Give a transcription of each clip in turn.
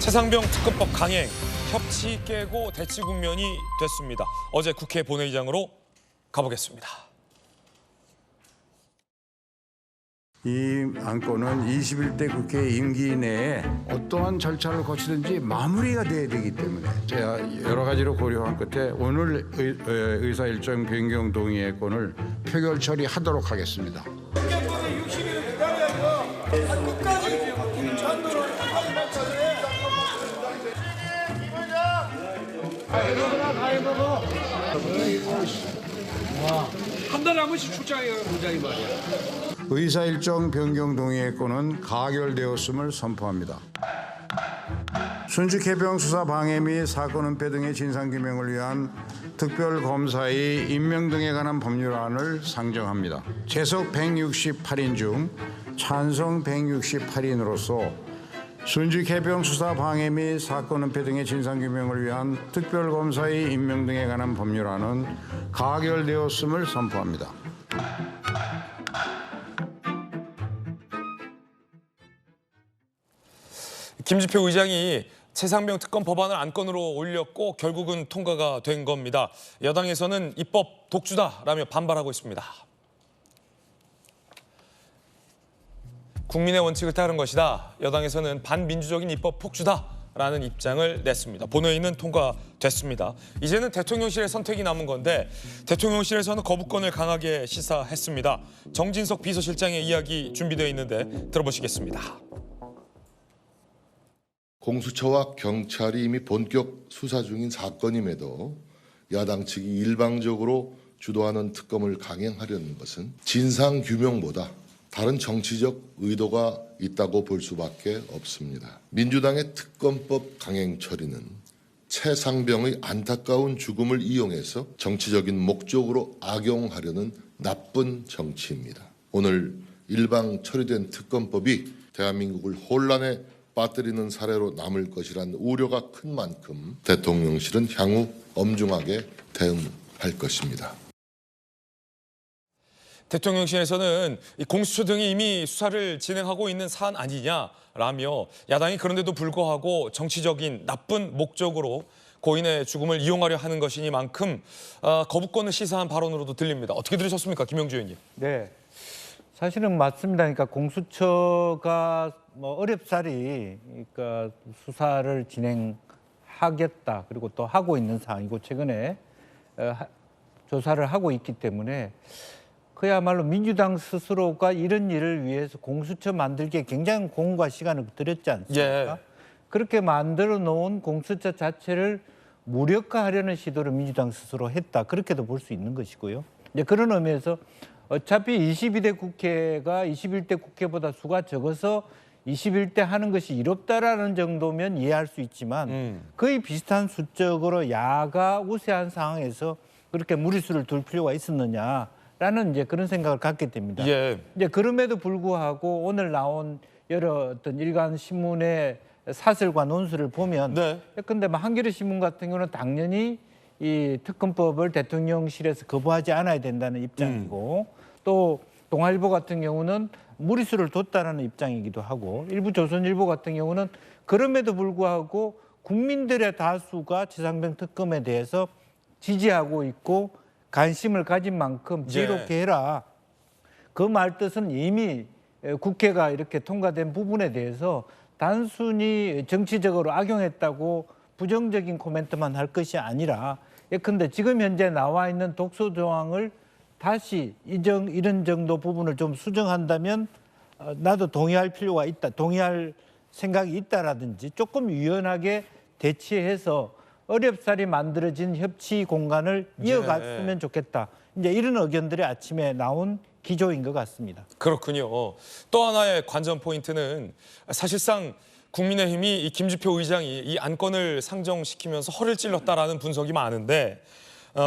최상병 특검법 강행, 협치 깨고 대치 국면이 됐습니다. 어제 국회 본회의장으로 가보겠습니다. 이 안건은 21대 국회 임기 내에 어떠한 절차를 거치든지 마무리가 돼야 되기 때문에 제가 여러 가지로 고려한 끝에 오늘 의사 일정 변경 동의의 건을 표결 처리하도록 하겠습니다. 한 달에 한 번씩 출장해요, 부장이 말이야. 의사 일정 변경 동의의 건은 가결되었음을 선포합니다. 순직 해병 수사 방해 및 사건 은폐 등의 진상 규명을 위한 특별검사의 임명 등에 관한 법률안을 상정합니다. 재석 168인 중 찬성 168인으로서 순직 해병 수사 방해 및 사건 은폐 등의 진상 규명을 위한 특별검사의 임명 등에 관한 법률안은 가결되었음을 선포합니다. 김주표 의장이 최상병 특검 법안을 안건으로 올렸고 결국은 통과가 된 겁니다. 여당에서는 입법 독주다라며 반발하고 있습니다. 국민의 원칙을 따른 것이다. 여당에서는 반민주적인 입법 폭주다라는 입장을 냈습니다. 본회의는 통과됐습니다. 이제는 대통령실의 선택이 남은 건데 대통령실에서는 거부권을 강하게 시사했습니다. 정진석 비서실장의 이야기 준비되어 있는데 들어보시겠습니다. 공수처와 경찰이 이미 본격 수사 중인 사건임에도 야당 측이 일방적으로 주도하는 특검을 강행하려는 것은 진상규명보다 다른 정치적 의도가 있다고 볼 수밖에 없습니다. 민주당의 특검법 강행 처리는 최상병의 안타까운 죽음을 이용해서 정치적인 목적으로 악용하려는 나쁜 정치입니다. 오늘 일방 처리된 특검법이 대한민국을 혼란에 빠뜨리는 사례로 남을 것이란 우려가 큰 만큼 대통령실은 향후 엄중하게 대응할 것입니다. 대통령실에서는 공수처 등이 이미 수사를 진행하고 있는 사안 아니냐라며 야당이 그런데도 불구하고 정치적인 나쁜 목적으로 고인의 죽음을 이용하려 하는 것이니만큼 거부권을 시사한 발언으로도 들립니다. 어떻게 들으셨습니까, 김영주 의원님? 네, 사실은 맞습니다. 그러니까 공수처가 어렵사리 그러니까 수사를 진행하겠다 그리고 또 하고 있는 사항이고 최근에 조사를 하고 있기 때문에 그야말로 민주당 스스로가 이런 일을 위해서 공수처 만들기에 굉장히 공과 시간을 들였지 않습니까? 예. 그렇게 만들어 놓은 공수처 자체를 무력화하려는 시도를 민주당 스스로 했다. 그렇게도 볼 수 있는 것이고요. 이제 그런 의미에서 어차피 22대 국회가 21대 국회보다 수가 적어서 21대 하는 것이 이롭다라는 정도면 이해할 수 있지만 거의 비슷한 수적으로 야가 우세한 상황에서 그렇게 무리수를 둘 필요가 있었느냐라는 이제 그런 생각을 갖게 됩니다. 예. 이제 그럼에도 불구하고 오늘 나온 여러 어떤 일간 신문의 사설과 논술을 보면, 네. 근데 한겨레 신문 같은 경우는 당연히 이 특검법을 대통령실에서 거부하지 않아야 된다는 입장이고, 또 동아일보 같은 경우는 무리수를 뒀다는 입장이기도 하고, 일부 조선일보 같은 경우는 그럼에도 불구하고 국민들의 다수가 최상병 특검에 대해서 지지하고 있고 관심을 가진 만큼 지혜롭게 해라. 그 말 뜻은 이미 국회가 이렇게 통과된 부분에 대해서 단순히 정치적으로 악용했다고 부정적인 코멘트만 할 것이 아니라, 예컨대 지금 현재 나와 있는 독소 조항을 다시 이런 정도 부분을 좀 수정한다면 나도 동의할 필요가 있다, 동의할 생각이 있다라든지 조금 유연하게 대치해서 어렵사리 만들어진 협치 공간을 이어갔으면 좋겠다. 이제 이런 의견들이 아침에 나온 기조인 것 같습니다. 그렇군요. 또 하나의 관전 포인트는 사실상 국민의힘이 이 김주표 의장이 이 안건을 상정시키면서 허를 찔렀다라는 분석이 많은데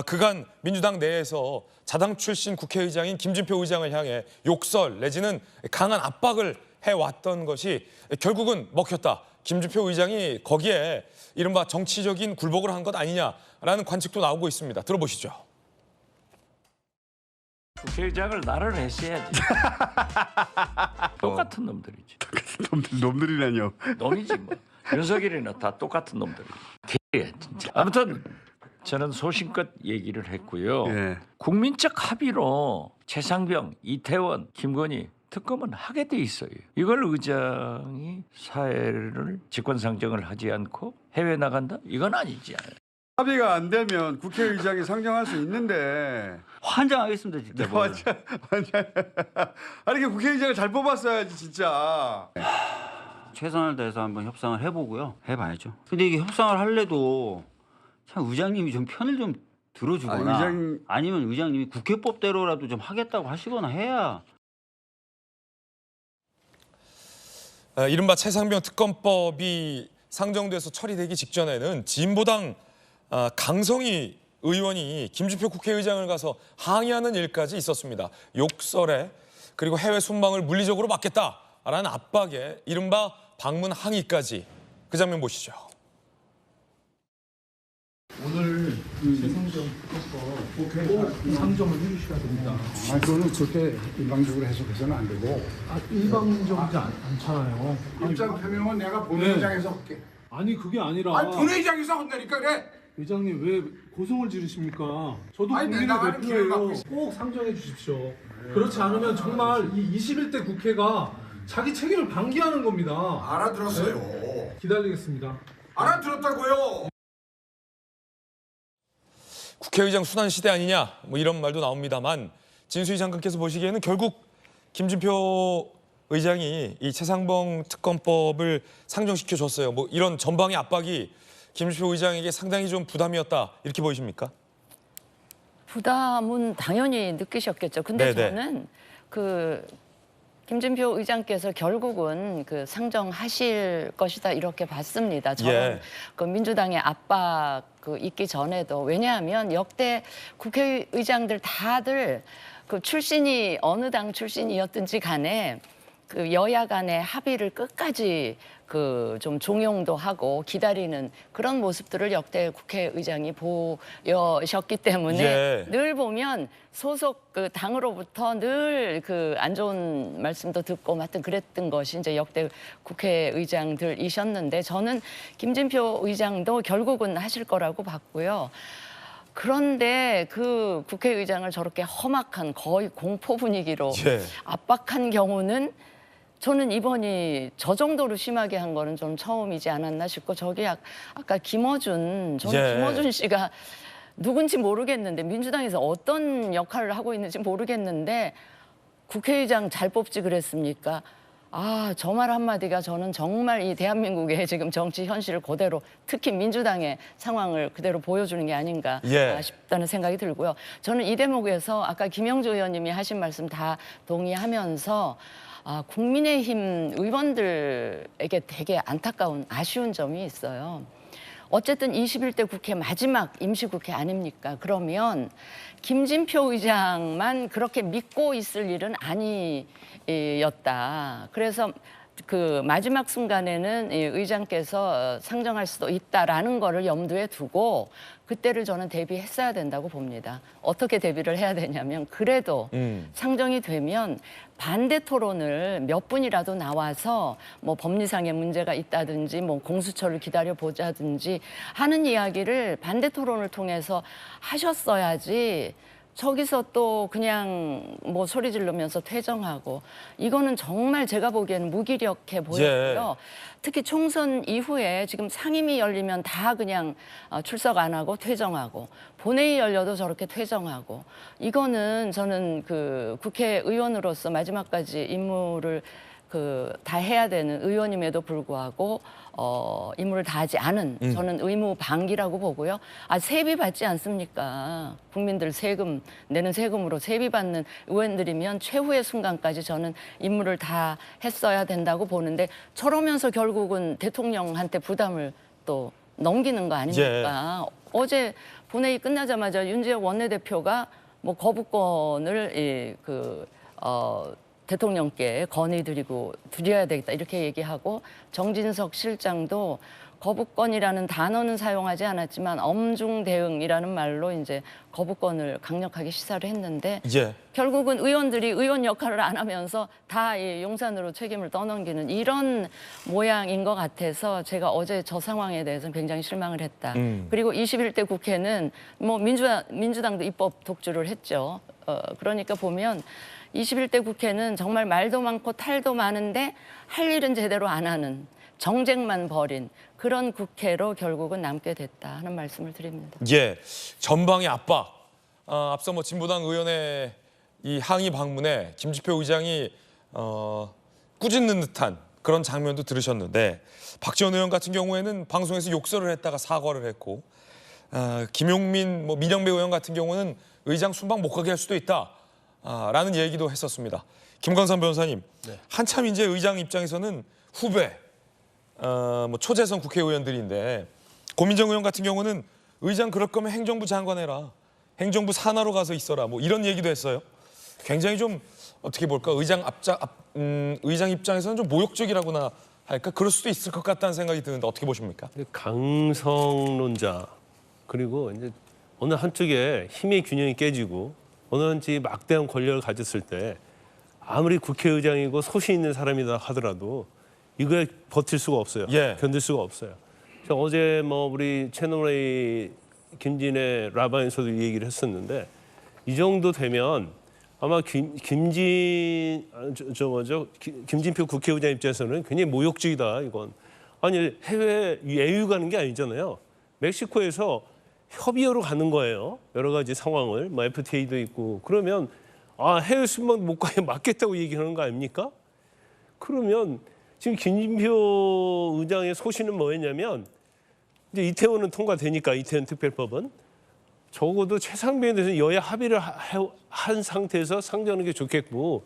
그간 민주당 내에서 자당 출신 국회의장인 김진표 의장을 향해 욕설 내지는 강한 압박을 해왔던 것이 결국은 먹혔다. 김주표 의장이 거기에 이른바 정치적인 굴복을 한 것 아니냐라는 관측도 나오고 있습니다. 들어보시죠. 국회의장을 나를 했어야지. 똑같은 놈들이지. 놈들이라뇨. 놈이지 뭐. 윤석열이나 다 똑같은 놈들이. 개야 진짜. 아무튼 저는 소신껏 얘기를 했고요. 예. 국민적 합의로 최상병, 이태원, 김건희 특검은 하게 돼 있어요. 이걸 의장이 사회를 직권상정을 하지 않고 해외 나간다? 이건 아니지. 합의가 안 되면 국회의장이 상정할 수 있는데 환장하겠습니다 진짜. 뭐. 완전 아니 이게 국회의장을 잘 뽑았어야지 진짜. 최선을 다해서 한번 협상을 해보고요. 해봐야죠. 근데 이게 협상을 할래도 참 의장님이 좀 편을 좀 들어주거나 아니면 의장님이 국회법대로라도 좀 하겠다고 하시거나 해야. 이른바 최상병 특검법이 상정돼서 처리되기 직전에는 진보당 강성희 의원이 김주표 국회의장을 가서 항의하는 일까지 있었습니다. 욕설에 그리고 해외 순방을 물리적으로 막겠다라는 압박에 이른바 방문 항의까지. 그 장면 보시죠. 오늘 최상병 특검법 국회 상정을 해주셔야 됩니다. 아, 그거는 절대 일방적으로 해석해서는 안 되고 일방적이지 않잖아요. 입장 표명은 내가 본회의장에서 할게. 아니 그게 아니라 본회의장에서 한다니까 그래. 의장님 왜 고성을 지르십니까? 저도 아니, 국민의 내가 하는 길을 막고 대표예요. 꼭 상정해 주십시오. 그렇지 않으면 정말 이 21대 국회가 자기 책임을 방기하는 겁니다. 알아들었어요. 기다리겠습니다. 알아들었다고요. 국회의장 순환 시대 아니냐 뭐 이런 말도 나옵니다만 진수희 장관께서 보시기에는 결국 김진표 의장이 이 최상병 특검법을 상정시켜 줬어요. 뭐 이런 전방의 압박이 김진표 의장에게 상당히 좀 부담이었다 이렇게 보이십니까? 부담은 당연히 느끼셨겠죠. 근데 네네. 저는 그 김진표 의장께서 결국은 그 상정하실 것이다 이렇게 봤습니다. 저는 예. 그 민주당의 압박 그 있기 전에도 왜냐하면 역대 국회의장들 다들 그 출신이 어느 당 출신이었든지 간에 그 여야 간의 합의를 끝까지 그 좀 종용도 하고 기다리는 그런 모습들을 역대 국회의장이 보여셨기 때문에 예. 늘 보면 소속 그 당으로부터 늘 그 안 좋은 말씀도 듣고 하여튼 그랬던 것이 이제 역대 국회의장들이셨는데 저는 김진표 의장도 결국은 하실 거라고 봤고요. 그런데 그 국회의장을 저렇게 험악한 거의 공포 분위기로 예. 압박한 경우는 저는 이번이 저 정도로 심하게 한 거는 좀 처음이지 않았나 싶고 저기 아까 김어준 저는 예. 김어준 씨가 누군지 모르겠는데 민주당에서 어떤 역할을 하고 있는지 모르겠는데 국회의장 잘 뽑지 그랬습니까? 아, 저 말 한마디가 저는 정말 이 대한민국의 지금 정치 현실을 그대로 특히 민주당의 상황을 그대로 보여주는 게 아닌가 예. 싶다는 생각이 들고요. 저는 이 대목에서 아까 김영주 의원님이 하신 말씀 다 동의하면서 국민의힘 의원들에게 되게 안타까운 아쉬운 점이 있어요. 어쨌든 21대 국회 마지막 임시국회 아닙니까? 그러면 김진표 의장만 그렇게 믿고 있을 일은 아니었다. 그래서 그 마지막 순간에는 이 의장께서 상정할 수도 있다라는 거를 염두에 두고 그때를 저는 대비했어야 된다고 봅니다. 어떻게 대비를 해야 되냐면 그래도 상정이 되면 반대 토론을 몇 분이라도 나와서 뭐 법리상의 문제가 있다든지 뭐 공수처를 기다려보자든지 하는 이야기를 반대 토론을 통해서 하셨어야지 저기서 또 그냥 뭐 소리 지르면서 퇴정하고 이거는 정말 제가 보기에는 무기력해 보였고요. 특히 총선 이후에 지금 상임위 열리면 다 그냥 출석 안 하고 퇴정하고 본회의 열려도 저렇게 퇴정하고 이거는 저는 그 국회의원으로서 마지막까지 임무를 다 해야 되는 의원임에도 불구하고 임무를 다하지 않은 저는 의무 방기라고 보고요. 세비 받지 않습니까? 국민들 세금 내는 세금으로 세비 받는 의원들이면 최후의 순간까지 저는 임무를 다 했어야 된다고 보는데 저러면서 결국은 대통령한테 부담을 또 넘기는 거 아닙니까? 어제 본회의 끝나자마자 윤재혁 원내대표가 뭐 거부권을 대통령께 건의드려야 되겠다 이렇게 얘기하고 정진석 실장도 거부권이라는 단어는 사용하지 않았지만 엄중 대응이라는 말로 이제 거부권을 강력하게 시사를 했는데 예. 결국은 의원들이 의원 역할을 안 하면서 다 이 용산으로 책임을 떠넘기는 이런 모양인 것 같아서 제가 어제 저 상황에 대해서는 굉장히 실망을 했다. 그리고 21대 국회는 뭐 민주당도 입법 독주를 했죠. 그러니까 보면 21대 국회는 정말 말도 많고 탈도 많은데 할 일은 제대로 안 하는 정쟁만 벌인 그런 국회로 결국은 남게 됐다 하는 말씀을 드립니다. 예, 전방의 압박. 앞서 뭐 진보당 의원의 이 항의 방문에 김주표 의장이 꾸짖는 듯한 그런 장면도 들으셨는데 박지원 의원 같은 경우에는 방송에서 욕설을 했다가 사과를 했고 김용민, 뭐 민영배 의원 같은 경우는 의장 순방 못 가게 할 수도 있다. 라는 얘기도 했었습니다. 김광삼 변호사님, 한참 이제 의장 입장에서는 후배, 뭐 초재선 국회의원들인데 고민정 의원 같은 경우는 의장 그럴 거면 행정부 장관 해라. 행정부 산하로 가서 있어라. 뭐 이런 얘기도 했어요. 굉장히 좀 어떻게 볼까 의장 입장에서는 좀 모욕적이라고나 할까 그럴 수도 있을 것 같다는 생각이 드는데 어떻게 보십니까? 강성론자 그리고 이제 어느 한쪽에 힘의 균형이 깨지고 어느 한쪽이 막대한 권력을 가졌을 때 아무리 국회의장이고 소신 있는 사람이다 하더라도 이거에 버틸 수가 없어요. 예. 견딜 수가 없어요. 어제 뭐 우리 채널A 김진애 라방에서도 이 얘기를 했었는데 이 정도 되면 아마 김진표 국회의장 입장에서는 굉장히 모욕적이다 이건. 아니 해외 외유 가는 게 아니잖아요. 멕시코에서 협의하러 가는 거예요. 여러 가지 상황을 뭐 FTA도 있고 그러면 해외 순방 못 가게 막겠다고 얘기하는 거 아닙니까? 그러면 지금 김진표 의장의 소신은 뭐였냐면 이제 이태원은 통과되니까 이태원 특별법은 적어도 최상병에 대해서 여야 합의를 한 상태에서 상정하는 게 좋겠고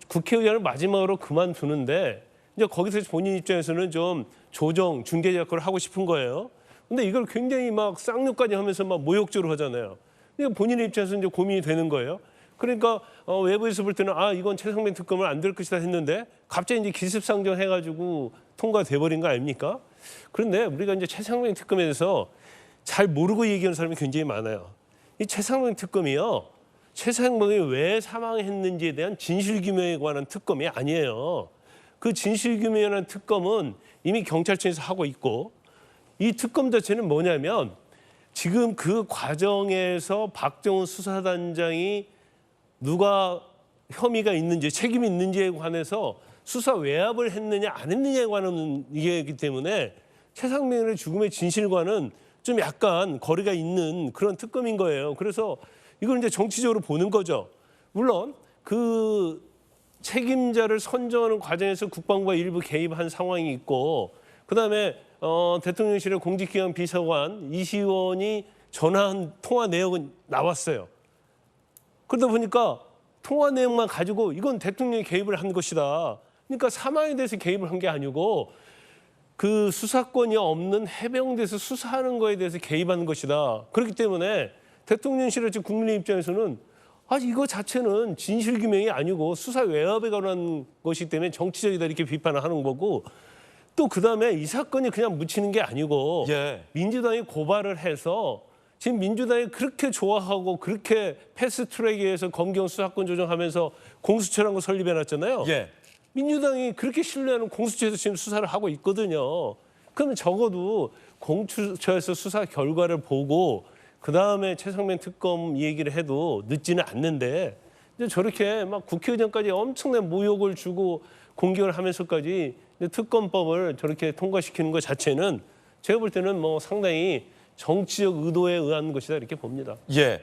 국회의장을 마지막으로 그만두는데 이제 거기서 본인 입장에서는 좀 조정, 중재 역할을 하고 싶은 거예요. 근데 이걸 굉장히 막 쌍욕까지 하면서 막 모욕적으로 하잖아요. 그러니까 본인의 입장에서 이제 고민이 되는 거예요. 그러니까 외부에서 볼 때는 이건 최상병 특검을 안 될 것이다 했는데 갑자기 이제 기습상정 해가지고 통과돼 버린 거 아닙니까? 그런데 우리가 이제 최상병 특검에 대해서 잘 모르고 얘기하는 사람이 굉장히 많아요. 이 최상병 특검이요. 최상병이 왜 사망했는지에 대한 진실규명에 관한 특검이 아니에요. 그 진실규명에 관한 특검은 이미 경찰청에서 하고 있고 이 특검 자체는 뭐냐면 지금 그 과정에서 박정훈 수사단장이 누가 혐의가 있는지 책임이 있는지에 관해서 수사 외압을 했느냐 안 했느냐에 관한 얘기이기 때문에 최상병의 죽음의 진실과는 좀 약간 거리가 있는 그런 특검인 거예요. 그래서 이걸 이제 정치적으로 보는 거죠. 물론 그 책임자를 선정하는 과정에서 국방부가 일부 개입한 상황이 있고 그다음에 대통령실의 공직기강 비서관 이시원이 전화한 통화 내역은 나왔어요. 그러다 보니까 통화 내용만 가지고 이건 대통령이 개입을 한 것이다. 그러니까 사망에 대해서 개입을 한 게 아니고 그 수사권이 없는 해병대에서 수사하는 거에 대해서 개입한 것이다. 그렇기 때문에 대통령실의 국민의 입장에서는 이거 자체는 진실규명이 아니고 수사 외압에 관한 것이기 때문에 정치적이다 이렇게 비판을 하는 거고 또 그다음에 이 사건이 그냥 묻히는 게 아니고 민주당이 고발을 해서 지금 민주당이 그렇게 좋아하고 그렇게 패스트트랙에 의해서 검경 수사권 조정하면서 공수처라는 거 설립해놨잖아요. 민주당이 그렇게 신뢰하는 공수처에서 지금 수사를 하고 있거든요. 그러면 적어도 공수처에서 수사 결과를 보고 그다음에 최상병 특검 얘기를 해도 늦지는 않는데 저렇게 막 국회의장까지 엄청난 모욕을 주고 공격을 하면서까지 특검법을 저렇게 통과시키는 것 자체는 제가 볼 때는 뭐 상당히 정치적 의도에 의한 것이다 이렇게 봅니다. 예.